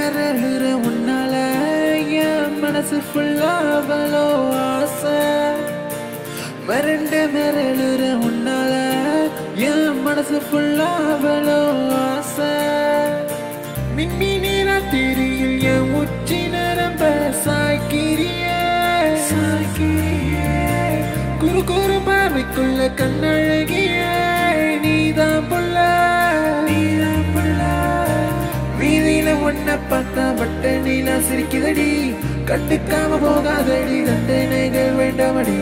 மிரளுற உன்னால என் மனசு ஃபுல்லா அவ்வளோ ஆசை மிரளுற உன்னால என் மனசு ஃபுல்லா அவ்வளோ ஆசை மின்மினி ராத்திரியில் என் உச்சி நரம்ப சாய்க்கிறியே குறு குறு பார்வைக்குள்ள கண்ணழகியே நீதான் புள்ள வீதியில ஒன்ன பார்த்தா பட்ட நீலா சிரிக்குதடி கண்டுக்காம போகாதடி தண்டனைகள் வேண்டாமடி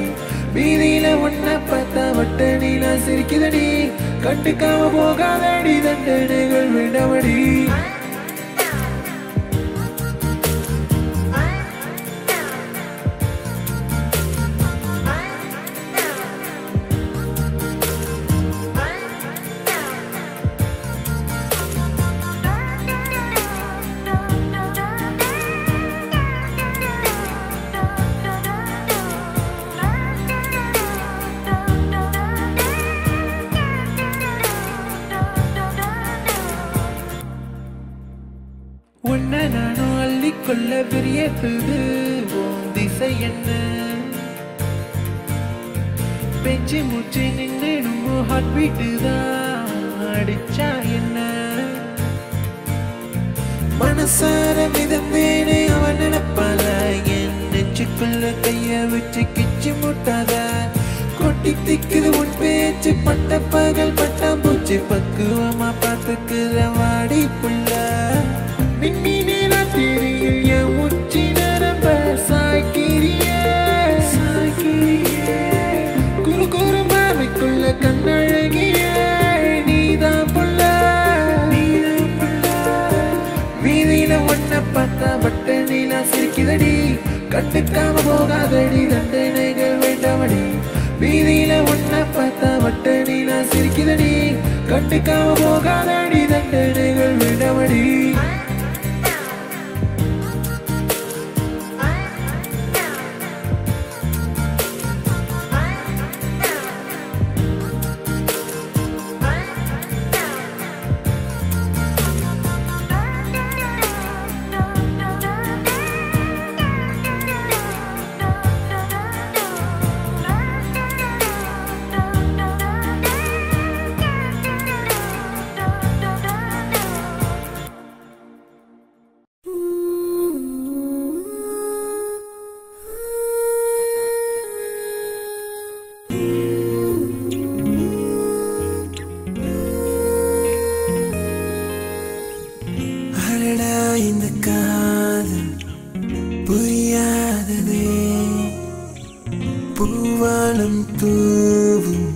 வீதியில ஒன்ன பார்த்தா பட்ட நீலா சிரிக்குதடி கண்டுக்காம போகாதடி தண்டனைகள் வேண்டாமடி உன்னை நானும் அள்ளிக்கொள்ள விரியது திசை என்ன பெஞ்சு மூச்சு நின்னுடும் ஹார்ட் பீட்டு தான் அடிச்சா என்ன மனசார மிதந்தேனே அவன் நினைப்பால என் நெஞ்சுக்குள்ள கைய வச்சு கிச்சு முட்டாத கொட்டி திக்குது உன் பேச்சு பட்ட பகல் பட்டாம்பூச்சி பக்குவமா பார்த்துக்குற வாடி புள்ள மின்மினி ராத்திரியில் என் உச்சி நரம்ப சாய்க்கிறியே குறு குறு பார்வைக்குள்ள கண்ணழகியே நீதான் புள்ள வீதியில ஒன்ன பார்த்தா பட்ட நீலா சிரிக்குதடி கண்டுக்காம போகாதடி தண்டனைகள் வேண்டாமடி வீதியில ஒன்ன பார்த்தா பட்ட நீலா சிரிக்குதடி கண்டுக்காம போகாதடி தண்டனைகள் வேண்டாமடி இந்த காதல் புரியாததே பூவானம் தூவும்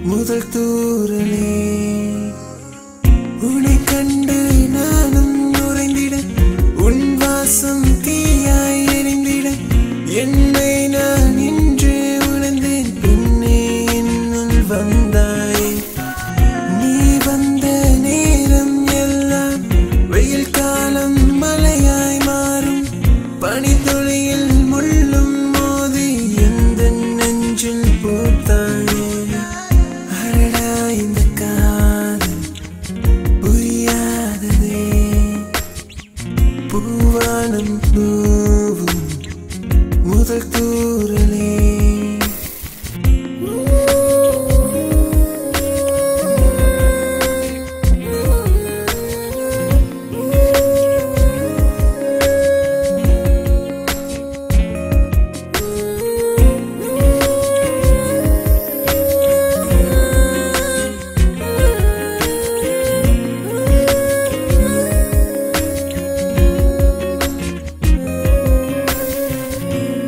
முதல் தூரலே உன்னை கண்டு நானும் நுழைந்திட உன் வாசம் தீயாய் எரிந்திட என்னை நான் இன்று உணர்ந்தேன் பின்னே என்னுள் வந்தாயே நீ வந்த நேரம் எல்லாம் வெயில் காலம் மழையாய் மாறும் பனித்துளியில் முள்ளும் மோதி எந்த நெஞ்சில் பூத்தாயே அடடா இந்த காதல் புரியாததே பூவானம் தூவும் முதல் தூரலே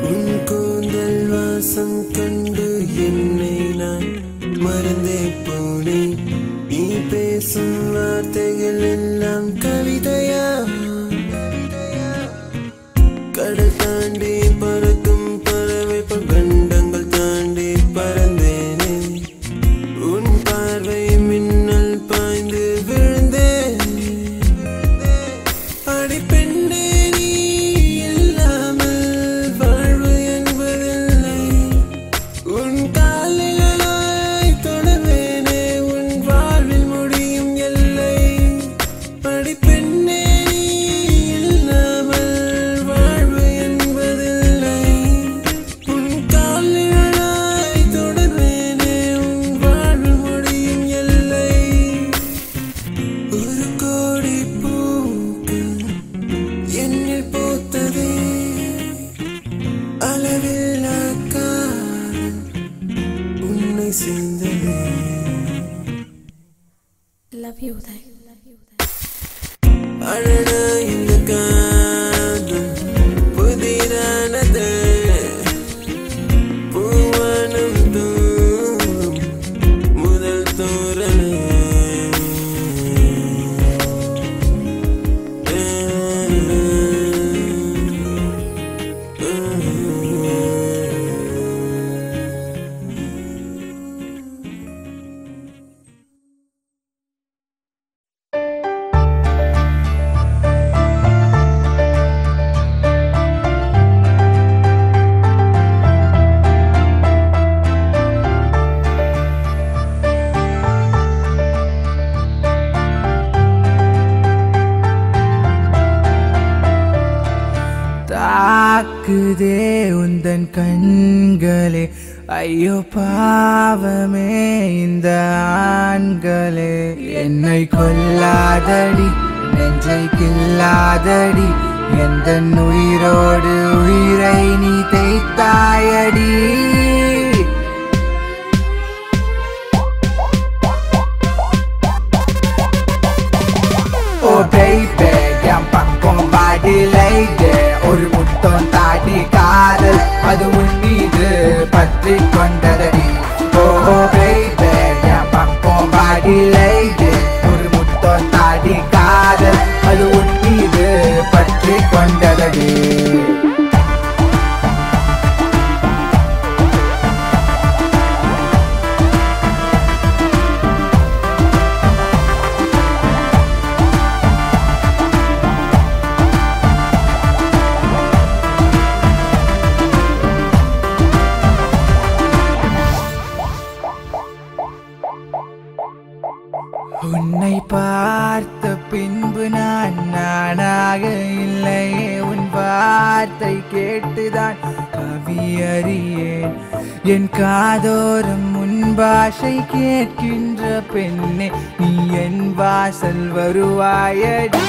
உன் கூந்தல் அழகா இந்த காதும் புதிரானது பூவானம் தூவும் முதல் தோரணே தாக்குதே உந்தன் கண்களே ஐயோ பாவமே இந்த ஆண்களே என்னை கொல்லாதடி நெஞ்சை கில்லாதடி எந்த உயிரோடு உயிரை நீ தேய்த்தாயடி ஓ பேபே என் பக்கம் பாடி லைட்டே ஒரு முத்தம் தாடி காதல் அது உன் மீது பற்றி கொண்டதடி ஓ பேபே என் பக்கம் பாடி லைட்டே ஒரு முத்தம் தாடி காதல் அது உன் மீது பற்றி கொண்டதடி உன்னை பார்த்த பின்பு நான் நானாக இல்லையே உன் வார்த்தை கேட்டுதான் கவியறியேன் என் காதோரம் உன் பாஷை கேட்கின்ற பெண்ணே நீ என் வாசல் வருவாயடி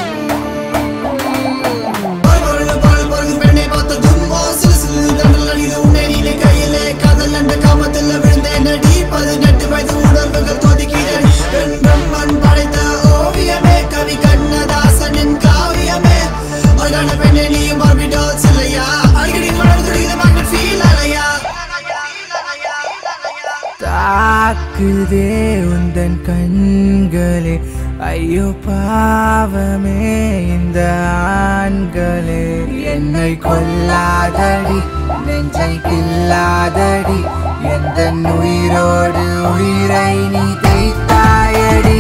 தாக்குதே உந்தன் கண்களே ஐயோ பாவமே இந்த ஆண்களே என்னை கொல்லாதடி நெஞ்சை கில்லாதடி எந்த உயிரோடு உயிரை நீ தேய்த்தாயடி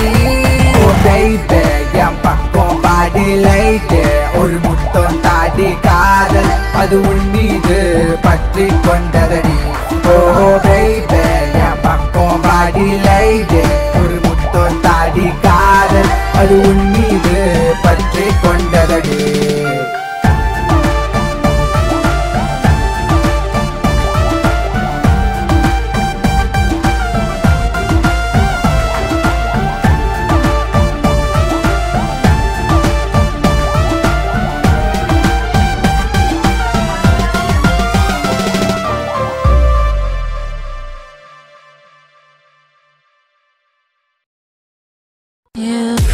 ஓ பேபே என் பக்கம் பாடி லைட்டே ஒரு முத்தம் தாடி காதல் அது உன் மீது பற்றி கொண்டதடி ஓ பேபே என் பக்கம் பாடி லைட்டே ஒரு முத்தம் தாடி காதல் அது உன் மீது பற்றி கொண்டதடி You